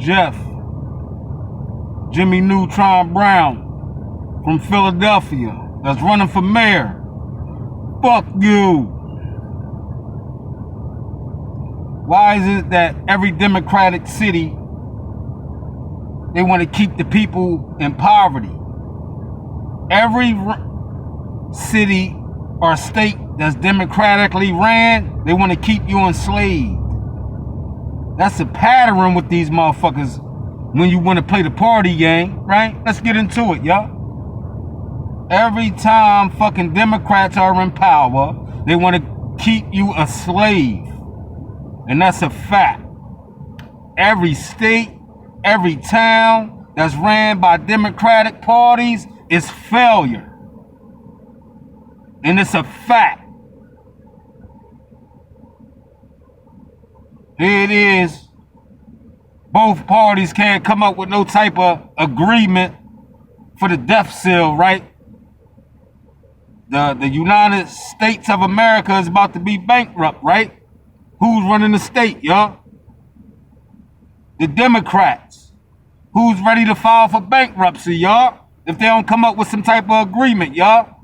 Jeff, Jimmy Neutron Brown from Philadelphia that's running for mayor. Fuck you. Why is it that every democratic city, they want to keep the people in poverty? Every city or state that's democratically ran, they want to keep you enslaved. That's a pattern with these motherfuckers when you want to play the party game, right? Let's get into it, y'all. Every time fucking Democrats are in power, they want to keep you a slave. And that's a fact. Every state, every town that's ran by Democratic parties is failure. And it's a fact. Here it is. Both parties can't come up with no type of agreement for the death cell, right? The United States of America is about to be bankrupt, right? Who's running the state, y'all? The Democrats. Who's ready to file for bankruptcy, y'all? If they don't come up with some type of agreement, y'all.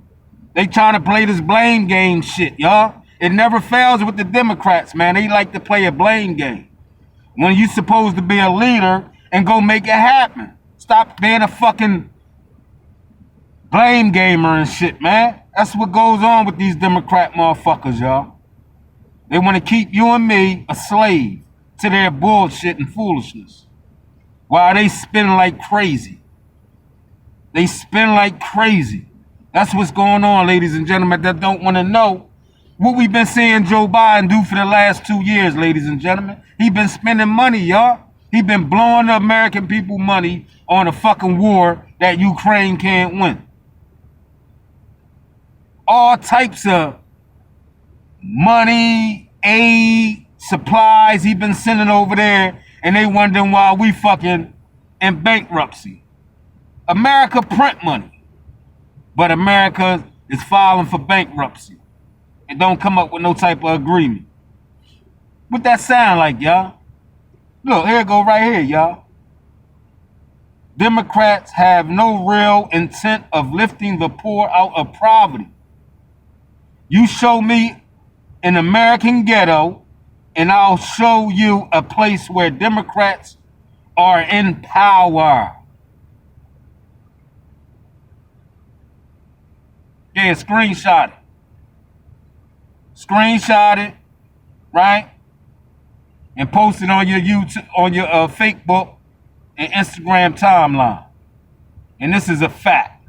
They trying to play this blame game shit, y'all. It never fails with the Democrats, man. They like to play a blame game. When you supposed to be a leader and go make it happen. Stop being a fucking blame gamer and shit, man. That's what goes on with these Democrat motherfuckers, y'all. They want to keep you and me a slave to their bullshit and foolishness. While they spin like crazy. They spin like crazy. That's what's going on, ladies and gentlemen, that don't want to know what we've been seeing Joe Biden do for the last 2 years, ladies and gentlemen. He been spending money, y'all. He been blowing the American people money on a fucking war that Ukraine can't win. All types of money, aid, supplies he been sending over there, and they wondering why we fucking in bankruptcy. America print money. But America is filing for bankruptcy. It don't come up with no type of agreement. What that sound like, y'all? Look, here it go right here, y'all. Democrats have no real intent of lifting the poor out of poverty. You show me an American ghetto, and I'll show you a place where Democrats are in power. Yeah, screenshot it. Screenshot it, right? And post it on your YouTube, on your Facebook and Instagram timeline. And this is a fact.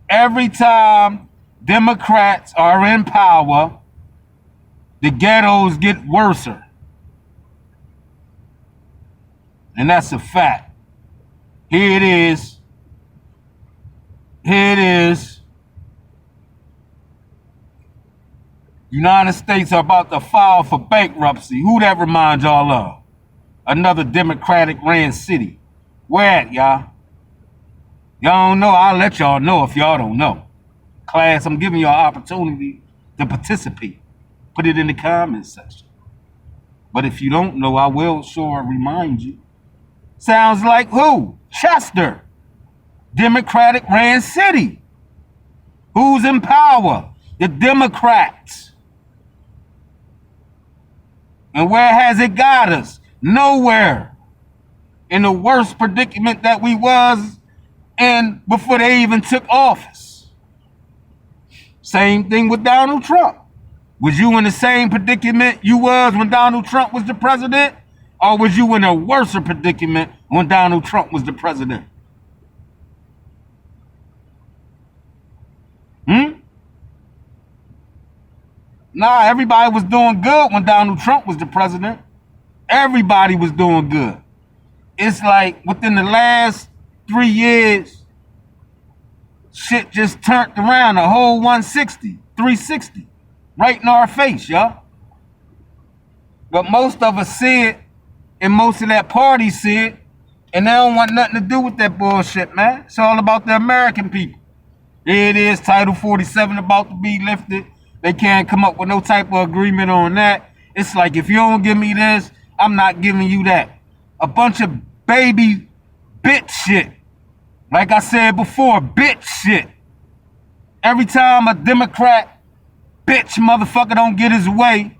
Every time Democrats are in power, the ghettos get worse. And that's a fact. Here it is. Here it is. United States are about to file for bankruptcy. Who that reminds y'all of? Another Democratic ran city. Where at, y'all? Y'all don't know. I'll let y'all know if y'all don't know. Class, I'm giving y'all opportunity to participate. Put it in the comment section. But if you don't know, I will sure remind you. Sounds like who? Chester. Democratic ran city. Who's in power? The Democrats. And where has it got us? Nowhere. In the worst predicament that we was in before they even took office. Same thing with Donald Trump. Was you in the same predicament you was when Donald Trump was the president? Or was you in a worse predicament when Donald Trump was the president? Nah, everybody was doing good when Donald Trump was the president. Everybody was doing good. It's like within the last 3 years, shit just turned around a whole 160, 360, right in our face, y'all. But most of us see it, and most of that party see it, and they don't want nothing to do with that bullshit, man. It's all about the American people. Here it is, Title 47 about to be lifted. They can't come up with no type of agreement on that. It's like, if you don't give me this, I'm not giving you that. A bunch of baby bitch shit. Like I said before, bitch shit. Every time a Democrat bitch motherfucker don't get his way,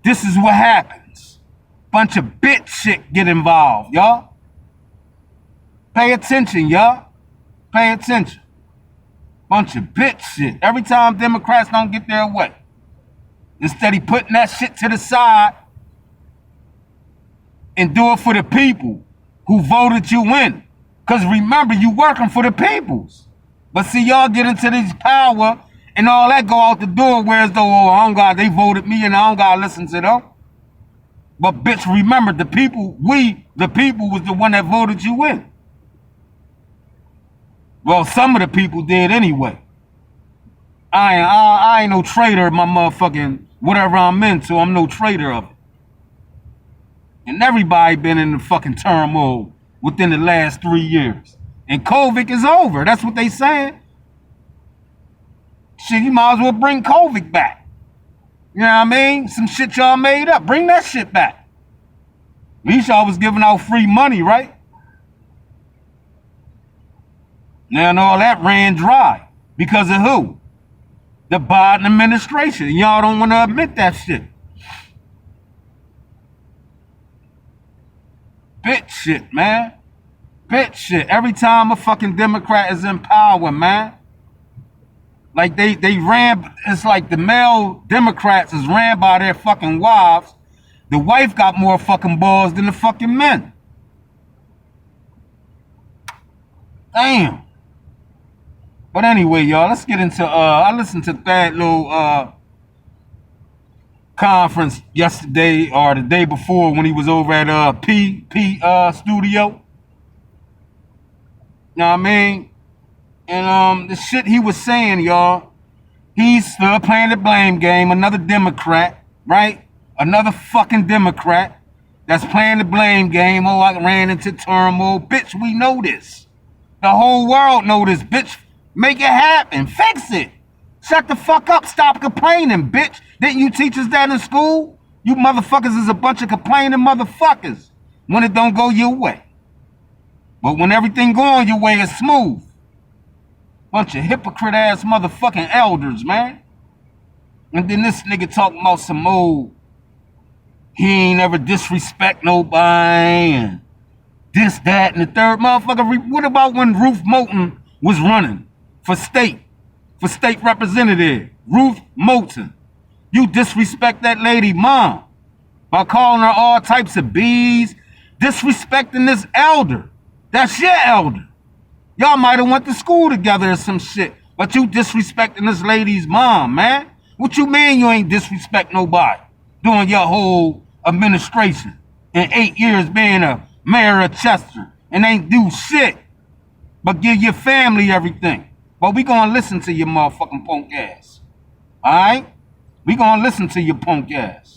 this is what happens. Bunch of bitch shit get involved, y'all. Pay attention, y'all. Pay attention. Bunch of bitch shit. Every time Democrats don't get their way. Instead of putting that shit to the side and do it for the people who voted you in. Because remember, you working for the peoples. But see, y'all get into this power and all that go out the door, whereas though, oh, I don't got, they voted me and I don't got to listen to them. But bitch, remember, the people, the people was the one that voted you in. Well, some of the people did anyway. I ain't no traitor of my motherfucking, whatever I'm into, I'm no traitor of it. And everybody been in the fucking turmoil within the last 3 years. And COVID is over. That's what they saying. Shit, you might as well bring COVID back. You know what I mean? Some shit y'all made up. Bring that shit back. At least y'all was giving out free money, right? Now all that ran dry. Because of who? The Biden administration. Y'all don't want to admit that shit. Bitch shit, man. Bitch shit. Every time a fucking Democrat is in power, man. Like they ran, it's like the male Democrats is ran by their fucking wives. The wife got more fucking balls than the fucking men. Damn. But anyway, y'all, let's get into, I listened to that little conference yesterday or the day before when he was over at P studio. You know what I mean? And the shit he was saying, y'all, he's still playing the blame game. Another Democrat, right? Another fucking Democrat that's playing the blame game. Oh, I ran into turmoil. Bitch, we know this. The whole world know this, bitch. Make it happen. Fix it. Shut the fuck up. Stop complaining, bitch. Didn't you teach us that in school? You motherfuckers is a bunch of complaining motherfuckers when it don't go your way. But when everything going your way, it's smooth. Bunch of hypocrite ass motherfucking elders, man. And then this nigga talking about some old, he ain't ever disrespect nobody and this, that, and the third. Motherfucker, what about when Ruth Moulton was running for state representative? Ruth Moulton. You disrespect that lady mom by calling her all types of B's, disrespecting this elder. That's your elder. Y'all might have went to school together or some shit, but you disrespecting this lady's mom, man. What you mean you ain't disrespect nobody doing your whole administration in 8 years being a mayor of Chester and ain't do shit but give your family everything? But we gonna listen to your motherfucking punk ass. All right? We gonna listen to your punk ass.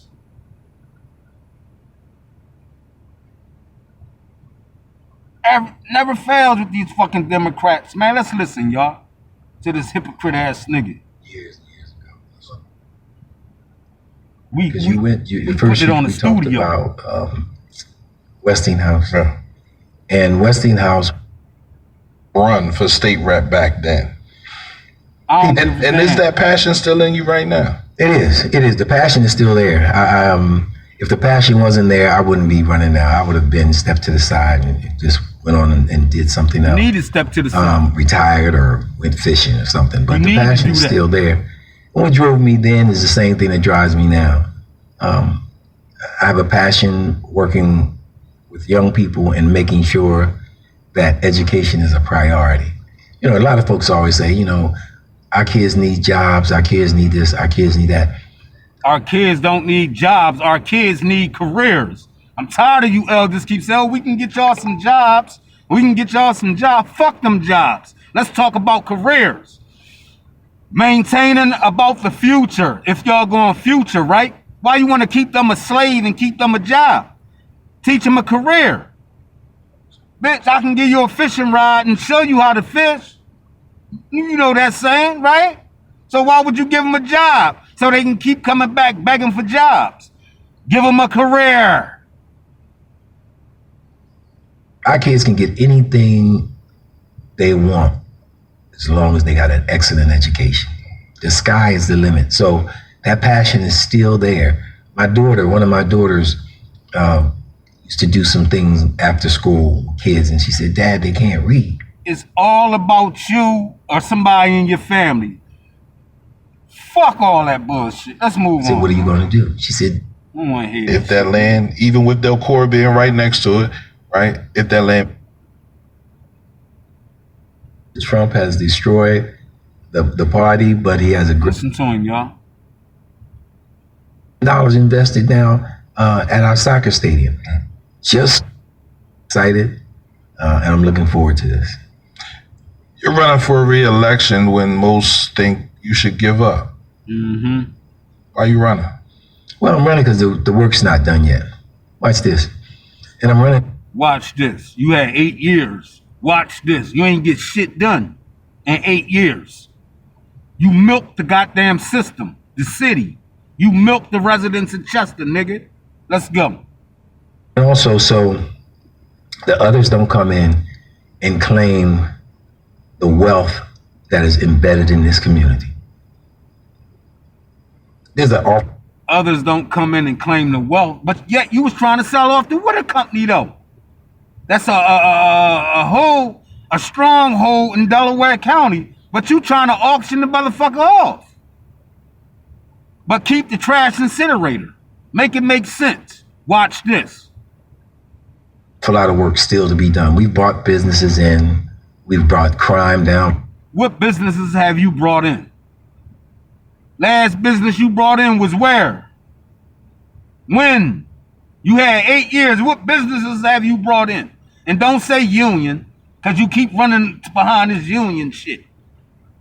Never fails with these fucking Democrats, man. Let's listen, y'all, to this hypocrite ass nigga. Years ago. We first put it on the talked studio about Westinghouse, and Westinghouse run for state rep back then. And is that passion still in you right now? It is. The passion is still there. If the passion wasn't there, I wouldn't be running now. I would have been stepped to the side and just went on and did something else. You need to step to the side. Retired or went fishing or something. But the passion is still there. What drove me then is the same thing that drives me now. I have a passion working with young people and making sure that education is a priority. You know, a lot of folks always say, you know, our kids need jobs, our kids need this, our kids need that. Our kids don't need jobs. Our kids need careers. I'm tired of you elders keep saying, oh, we can get y'all some jobs. We can get y'all some jobs. Fuck them jobs. Let's talk about careers. Maintaining about the future. If y'all going future, right? Why you want to keep them a slave and keep them a job? Teach them a career. Bitch, I can give you a fishing rod and show you how to fish. You know that saying, right? So why would you give them a job? So they can keep coming back begging for jobs. Give them a career. Our kids can get anything they want as long as they got an excellent education. The sky is the limit. So that passion is still there. One of my daughters, used to do some things after school with kids, and she said, "Dad, they can't read." It's all about you or somebody in your family. Fuck all that bullshit. Let's move on. I said, "What are you going to do?" She said, I want to hear If that land, even with Del Cora being right next to it, right? If that land, Trump has destroyed the party, but he has a great Listen to him, y'all. dollars invested now at our soccer stadium. Just excited, and I'm looking forward to this. you're running for a re-election when most think you should give up. Mm-hmm. Why you running? Well, I'm running because the work's not done yet. Watch this. And I'm running. Watch this. You had 8 years. Watch this. You ain't get shit done in 8 years. You milked the goddamn system, the city. You milked the residents in Chester, nigga. Let's go. And also, so the others don't come in and claim the wealth that is embedded in this community. Others don't come in and claim the wealth, but yet you was trying to sell off the water company, though. That's a stronghold in Delaware County, but you trying to auction the motherfucker off. But keep the trash incinerator. Make it make sense. Watch this. A lot of work still to be done. We've brought businesses in. We've brought crime down. What businesses have you brought in? Last business you brought in was where? When? You had 8 years. What businesses have you brought in? And don't say union, because you keep running behind this union shit.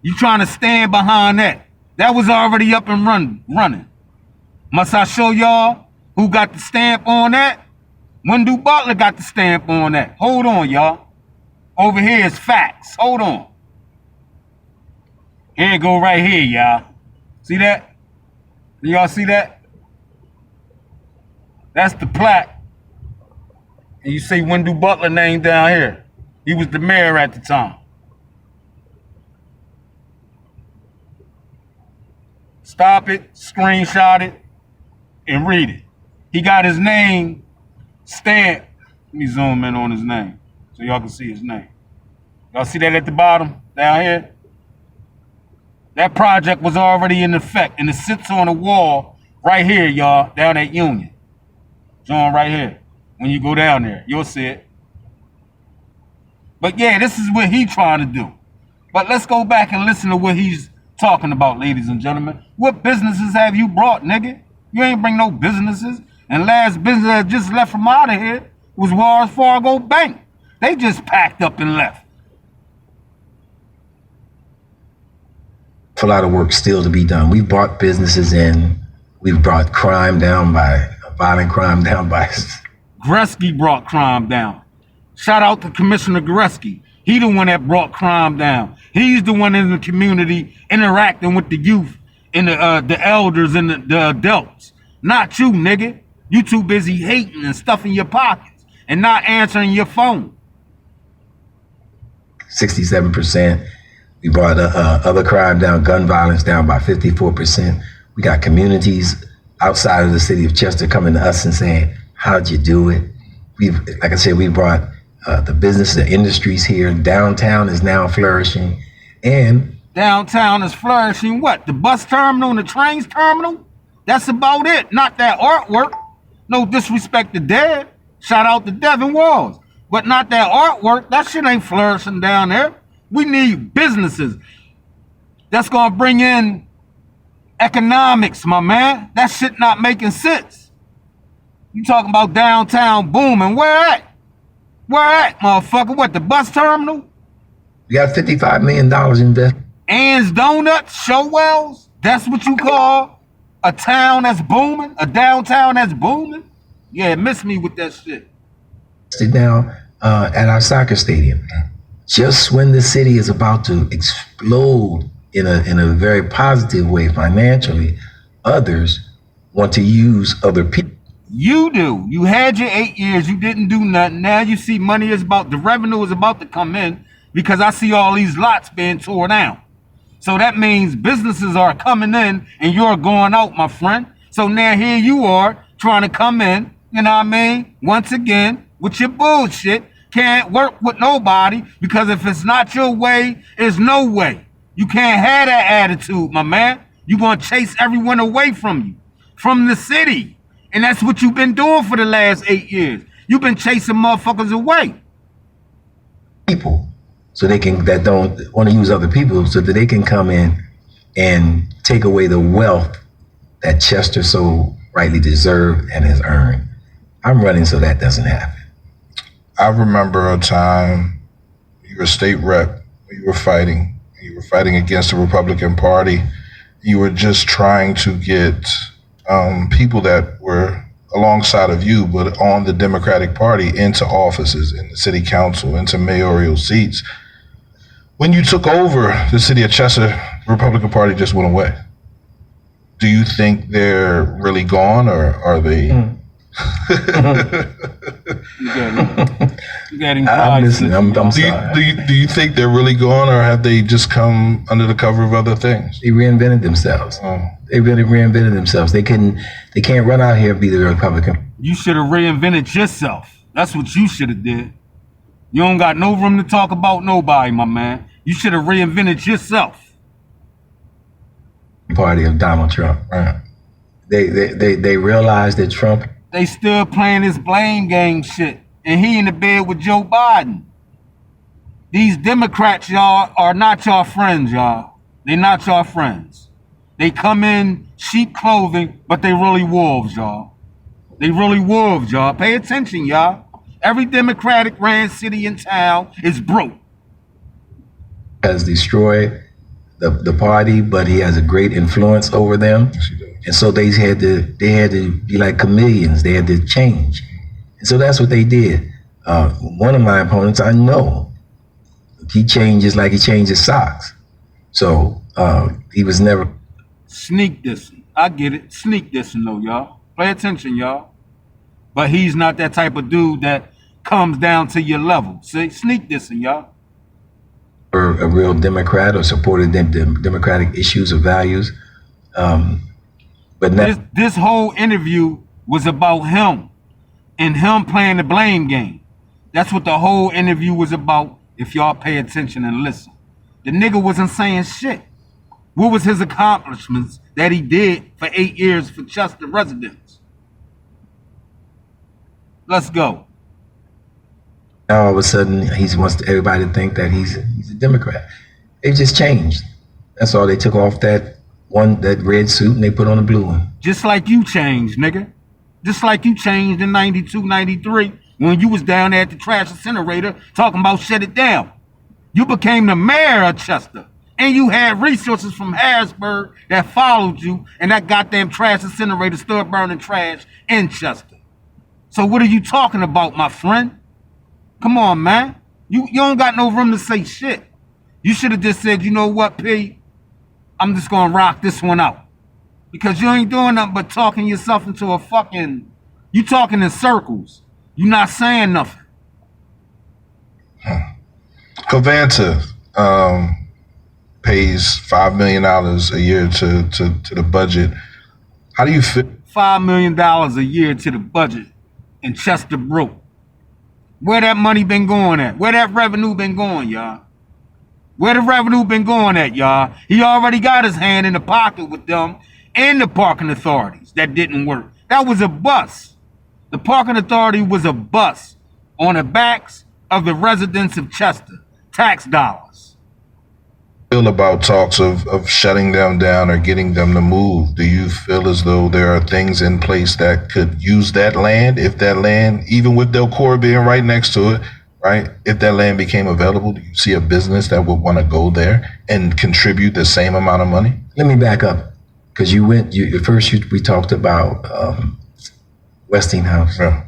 You trying to stand behind that. That was already up and running. Must I show y'all who got the stamp on that? Wendell Butler got the stamp on that. Hold on, y'all. Over here is facts. Hold on. Here it go right here, y'all. See that? Y'all see that? That's the plaque. And you see Wendell Butler name down here. He was the mayor at the time. Stop it, screenshot it, and read it. He got his name stamped. Let me zoom in on his name so y'all can see his name. Y'all see that at the bottom down here? That project was already in effect, and it sits on the wall right here, y'all, down at Union. John, right here. When you go down there, you'll see it. But yeah, this is what he's trying to do. But let's go back and listen to what he's talking about, ladies and gentlemen. What businesses have you brought, nigga? You ain't bring no businesses. And last business that just left from out of here was Wells Fargo Bank. They just packed up and left. A lot of work still to be done. We've brought businesses in. We've brought crime down violent crime down by. Gretzky brought crime down. Shout out to Commissioner Gretzky. He the one that brought crime down. He's the one in the community interacting with the youth and the elders and the adults. Not you, nigga. You too busy hating and stuffing your pockets and not answering your phone. 67%. We brought other crime down, gun violence down by 54%. We got communities outside of the city of Chester coming to us and saying, "How'd you do it?" Like I said, we brought the business, the industries here. Downtown is now flourishing. And downtown is flourishing what? The bus terminal and the trains terminal? That's about it. Not that artwork. No disrespect to Dad. Shout out to Devin Walls. But not that artwork. That shit ain't flourishing down there. We need businesses that's gonna bring in economics, my man. That shit not making sense. You talking about downtown booming. Where at? Where at, motherfucker? What, the bus terminal? We got $55 million invested. Ann's Donuts, Showwells? That's what you call a town that's booming? A downtown that's booming? Yeah, miss me with that shit. Now at our soccer stadium. Just when the city is about to explode in a very positive way financially, others want to use other people. You do. You had your 8 years. You didn't do nothing. Now you see the revenue is about to come in because I see all these lots being torn down. So that means businesses are coming in and you're going out, my friend. So now here you are trying to come in, you know what I mean? Once again, with your bullshit. Can't work with nobody because if it's not your way, it's no way. You can't have that attitude, my man. You're going to chase everyone away from you, from the city. And that's what you've been doing for the last 8 years. You've been chasing motherfuckers away. People, so they can, that don't want to use other people, so that they can come in and take away the wealth that Chester so rightly deserved and has earned. I'm running so that doesn't happen. I remember a time you were state rep, you were fighting against the Republican Party. You were just trying to get people that were alongside of you, but on the Democratic Party, into offices, in the city council, into mayoral seats. When you took over the city of Chester, the Republican Party just went away. Do you think they're really gone, or are they? You got him. I'm listening. I'm sorry. Do you think they're really gone, or have they just come under the cover of other things? They reinvented themselves. They really reinvented themselves. They can't run out here and be the Republican. You should have reinvented yourself. That's what you should have did. You don't got no room to talk about nobody, my man. You should have reinvented yourself. Party of Donald Trump. Right. They realized that Trump. They still playing this blame game shit. And he in the bed with Joe Biden. These Democrats, y'all, are not your friends, y'all. They're not your friends. They come in sheep clothing, but they really wolves, y'all. They really wolves, y'all. Pay attention, y'all. Every Democratic ran city and town is broke. Has destroyed the party, but he has a great influence over them. And so they had to be like chameleons. They had to change. And so that's what they did. One of my opponents, I know, he changes like he changes socks. So he was never. Sneak dissing. I get it. Sneak dissing though, y'all. Pay attention, y'all. But he's not that type of dude that comes down to your level. See? Sneak dissing, y'all. Or a real Democrat or supported the democratic issues or values. But this whole interview was about him and him playing the blame game. That's what the whole interview was about, if y'all pay attention and listen. The nigga wasn't saying shit. What was his accomplishments that he did for 8 years for Chester residents? Let's go. Now all of a sudden, he wants everybody to think that he's a Democrat. They just changed. That's all. They took off that red suit and they put on a blue one. Just like you changed, nigga. Just like you changed in 92, 93 when you was down there at the trash incinerator talking about shut it down. You became the mayor of Chester. And you had resources from Harrisburg that followed you, and that goddamn trash incinerator started burning trash in Chester. So what are you talking about, my friend? Come on, man. You don't got no room to say shit. You should have just said, you know what, P? I'm just gonna rock this one out. Because you ain't doing nothing but talking yourself into a fucking... You talking in circles. You not saying nothing. Covanta pays $5 million a year to the budget. How do you feel? $5 million a year to the budget in Chester broke. Where that money been going at? Where that revenue been going, y'all? Where the revenue been going at, y'all? He already got his hand in the pocket with them and the parking authorities. That didn't work. That was a bus. The parking authority was a bus on the backs of the residents of Chester. Tax dollars. Feel about talks of shutting them down or getting them to move? Do you feel as though there are things in place that could use that land? If that land, even with Del Cor being right next to it, right? If that land became available, do you see a business that would want to go there and contribute the same amount of money? Let me back up, because we talked about Westinghouse. Yeah.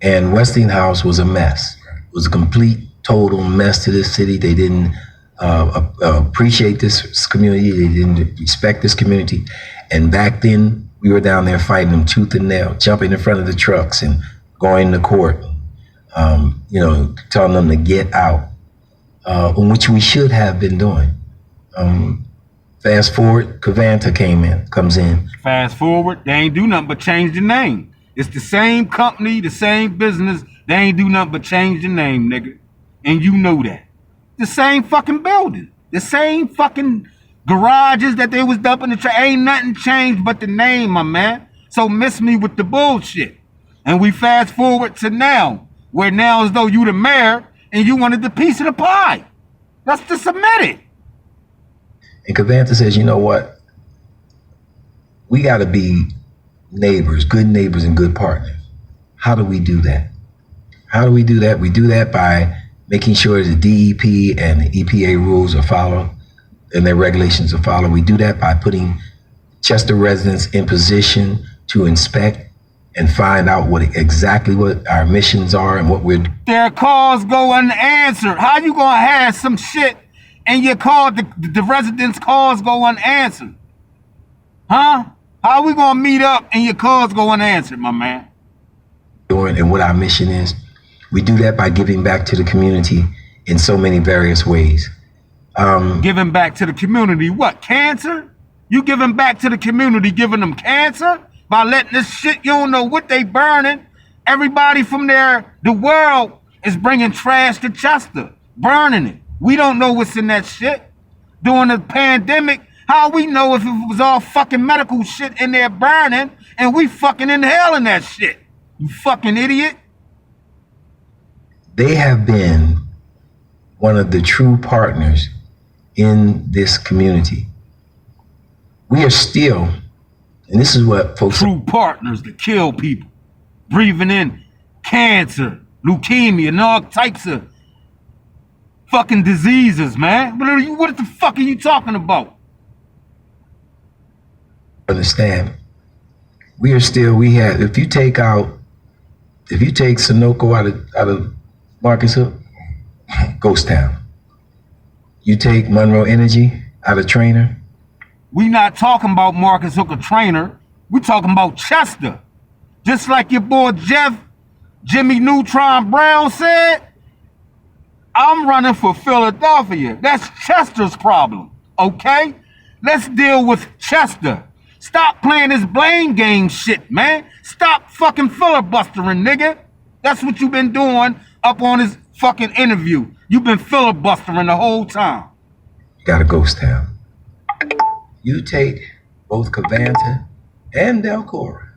And Westinghouse was a mess. It was a complete, total mess to this city. They didn't appreciate this community. They didn't respect this community. And back then, we were down there fighting them tooth and nail, jumping in front of the trucks and going to court, telling them to get out, which we should have been doing. Fast forward, Covanta comes in. Fast forward, they ain't do nothing but change the name. It's the same company, the same business. They ain't do nothing but change the name, nigga. And you know that. The same fucking building. The same fucking garages that they was dumping the trash. Ain't nothing changed but the name, my man. So miss me with the bullshit. And we fast forward to now, where now as though you the mayor and you wanted the piece of the pie. That's to submit it. And Covanta says, you know what? We got to be neighbors, good neighbors and good partners. How do we do that? How do we do that? We do that by making sure the DEP and the EPA rules are followed and their regulations are followed. We do that by putting Chester residents in position to inspect and find out exactly what our missions are and what we're doing. Their calls go unanswered. How you gonna have some shit and your call, the residents' calls go unanswered? Huh? How we gonna meet up and your calls go unanswered, my man? And what our mission is. We do that by giving back to the community in so many various ways. Giving back to the community, what, cancer? You giving back to the community, giving them cancer? By letting this shit, you don't know what they burning. Everybody from the world is bringing trash to Chester, burning it. We don't know what's in that shit. During the pandemic, how we know if it was all fucking medical shit in there burning and we fucking inhaling that shit? You fucking idiot. They have been one of the true partners in this community. We are still, and this is what folks... True partners that kill people, breathing in cancer, leukemia, and all types of fucking diseases, man. What the fuck are you talking about? Understand, if you take Sunoco out of Marcus Hook, ghost town. You take Monroe Energy out of Trainer. We not talking about Marcus Hook or Trainer. We talking about Chester. Just like your boy Jimmy Neutron Brown said, I'm running for Philadelphia. That's Chester's problem, okay? Let's deal with Chester. Stop playing this blame game shit, man. Stop fucking filibustering, nigga. That's what you've been doing up on this fucking interview. You've been filibustering the whole time. Got a ghost town. You take both Covanta and Delcora.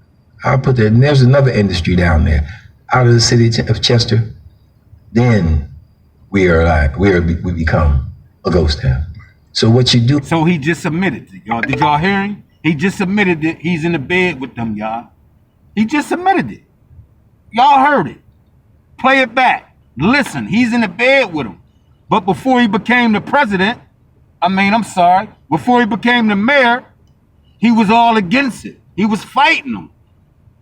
I'll put that, and there's another industry down there, out of the city of Chester. Then we become a ghost town. So what you do? So he just admitted it, y'all. Did y'all hear him? He just admitted that he's in the bed with them, y'all. He just admitted it. Y'all heard it. Play it back. Listen, he's in the bed with him. But before he became the president, before he became the mayor, he was all against it. He was fighting them.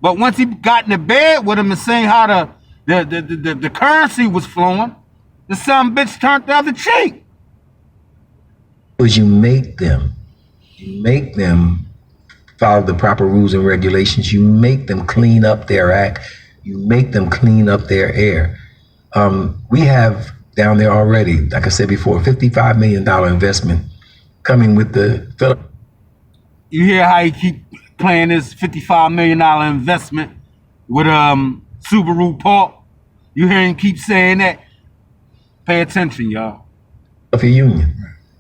But once he got in the bed with him and saying how the currency was flowing, the son bitch turned the other cheek. Because you make them follow the proper rules and regulations. You make them clean up their act. You make them clean up their air. We have down there already, like I said before, $55 million investment coming with the... You hear how he keep playing this $55 million investment with Subaru Park? You hear him keep saying that? Pay attention, y'all. Of a union.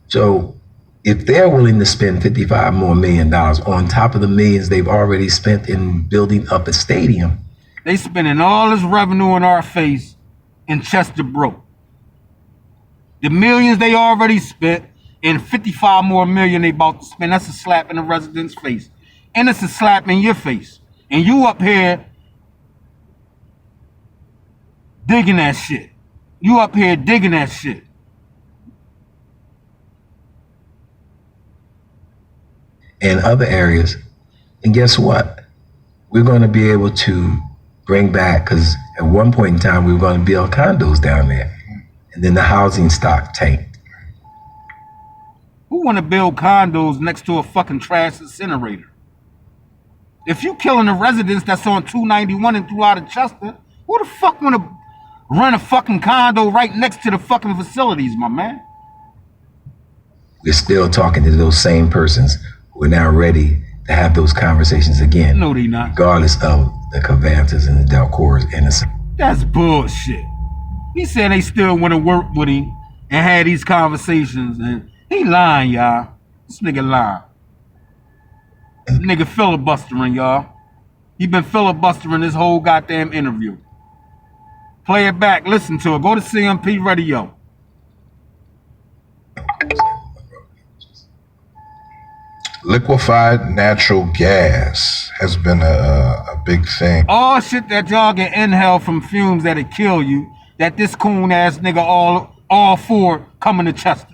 So if they're willing to spend $55 more million on top of the millions they've already spent in building up a stadium, they spending all this revenue in our face and Chester broke. The millions they already spent and 55 more million they about to spend, that's a slap in the resident's face. And it's a slap in your face. And you up here digging that shit. You up here digging that shit. And other areas. And guess what? We're going to be able to bring back, because at one point in time, we were going to build condos down there. And then the housing stock tanked. Who want to build condos next to a fucking trash incinerator? If you killing the residents that's on 291 and throughout of Chester, who the fuck want to run a fucking condo right next to the fucking facilities, my man? We're still talking to those same persons who are now ready to have those conversations again. No, they not. Regardless of the Cavantas and the Delcors and the... That's bullshit. He said they still want to work with him and had these conversations, and he lying, y'all. This nigga lying. This nigga filibustering, y'all. He been filibustering this whole goddamn interview. Play it back, listen to it. Go to CMP Radio. Liquefied natural gas has been a big thing. All shit that y'all can inhale from fumes that'll kill you, that this coon ass nigga all for coming to Chester.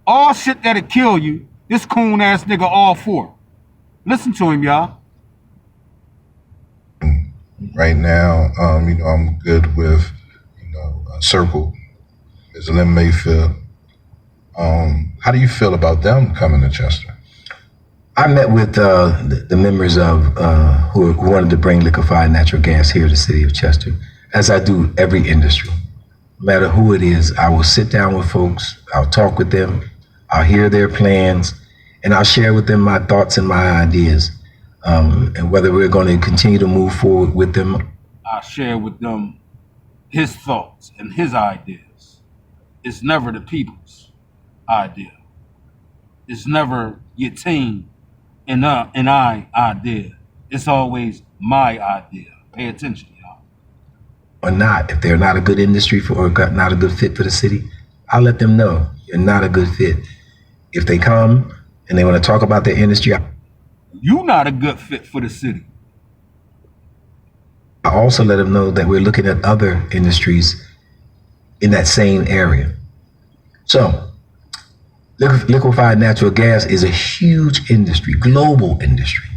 All shit that'll kill you, this coon ass nigga all for. Listen to him, y'all. Right now, I'm good with, Circle, Ms. Lynn Mayfield. How do you feel about them coming to Chester? I met with the members of who wanted to bring liquefied natural gas here to the city of Chester, as I do every industry. No matter who it is, I will sit down with folks, I'll talk with them, I'll hear their plans, and I'll share with them my thoughts and my ideas, and whether we're going to continue to move forward with them. I'll share with them his thoughts and his ideas. It's never the people's idea. It's never your team and I idea. It's always my idea. Pay attention, y'all. Or not, if they're not a good industry or not a good fit for the city, I'll let them know you're not a good fit. If they come and they want to talk about their industry, you're not a good fit for the city. I also let them know that we're looking at other industries in that same area. So, liquefied natural gas is a huge industry, global industry.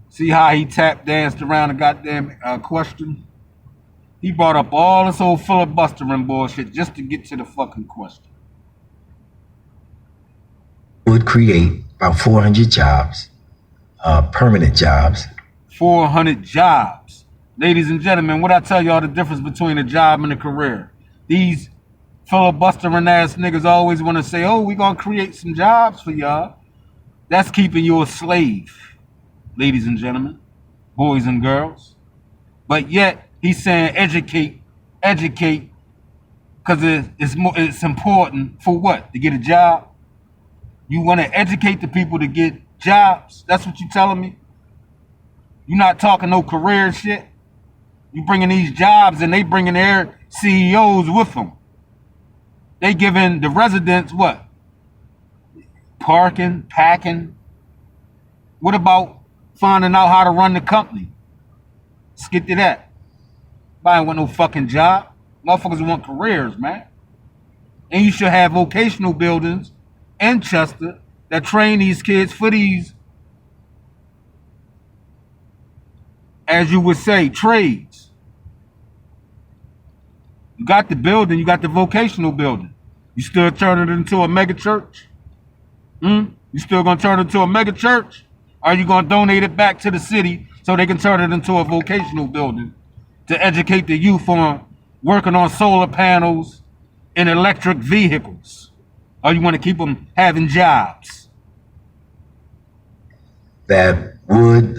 See how he tap danced around the goddamn question? He brought up all this old filibustering bullshit just to get to the fucking question. Would create about 400 jobs, permanent jobs. 400 jobs. Ladies and gentlemen, what I tell y'all the difference between a job and a career? These filibustering ass niggas always want to say, oh, we gonna create some jobs for y'all. That's keeping you a slave, ladies and gentlemen, boys and girls. But yet he's saying educate, because it's important for what? To get a job? You want to educate the people to get jobs? That's what you telling me? You not talking no career shit? You bringing these jobs and they bringing their CEOs with them. They giving the residents what? Parking, packing. What about finding out how to run the company? Let's get to that. I ain't want no fucking job. Motherfuckers want careers, man. And you should have vocational buildings in Chester that train these kids for these, as you would say, trades. You got the building, you got the vocational building. You still turn it into a mega church? You still gonna turn it into a mega church? Or are you gonna donate it back to the city so they can turn it into a vocational building to educate the youth on working on solar panels and electric vehicles? Or you want to keep them having jobs? That would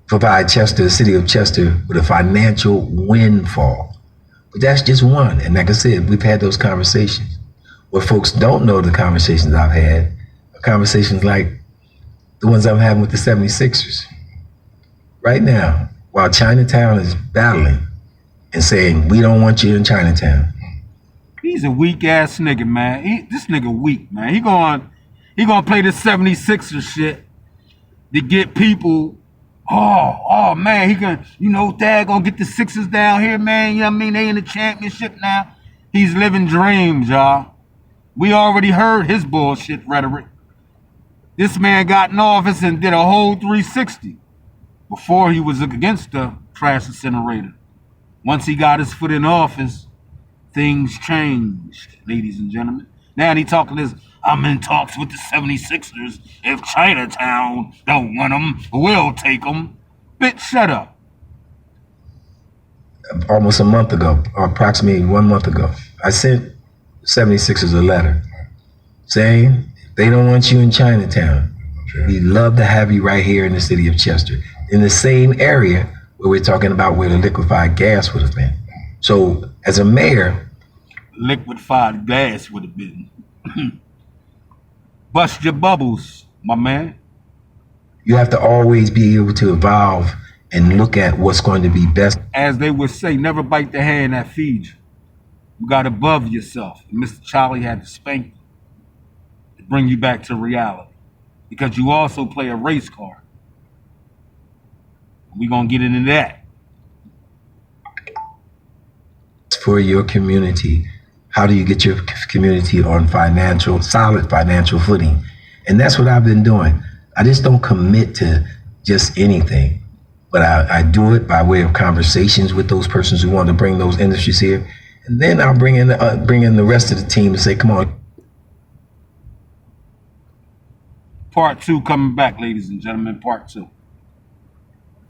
provide Chester, the city of Chester, with a financial windfall. But that's just one. And like I said, we've had those conversations. What folks don't know, the conversations I've had, are conversations like the ones I'm having with the 76ers. Right now, while Chinatown is battling and saying, we don't want you in Chinatown. He's a weak ass nigga, man. This nigga weak, man. He gonna play this 76ers shit to get people. Oh man, he gonna, Thad gonna get the Sixers down here, man. You know what I mean? They in the championship now. He's living dreams, y'all. We already heard his bullshit rhetoric. This man got in office and did a whole 360 before he was against the trash incinerator. Once he got his foot in office, things changed, ladies and gentlemen. Now he talking this, I'm in talks with the 76ers. If Chinatown don't want them, we'll take them. Bitch, shut up. Almost a month ago, or approximately 1 month ago, I sent 76ers a letter saying, if they don't want you in Chinatown, we'd love to have you right here in the city of Chester, in the same area where we're talking about where the liquefied gas would have been. So as a mayor, liquefied gas would have been. Bust your bubbles, my man. You have to always be able to evolve and look at what's going to be best. As they would say, never bite the hand that feeds you. You got above yourself. And Mr. Charlie had to spank you to bring you back to reality. Because you also play a race card. We're going to get into that. For your community, how do you get your community on solid financial footing? And that's what I've been doing. I just don't commit to just anything, but I do it by way of conversations with those persons who want to bring those industries here. And then I'll bring in the rest of the team and say, come on. Part 2 coming back, ladies and gentlemen, part 2.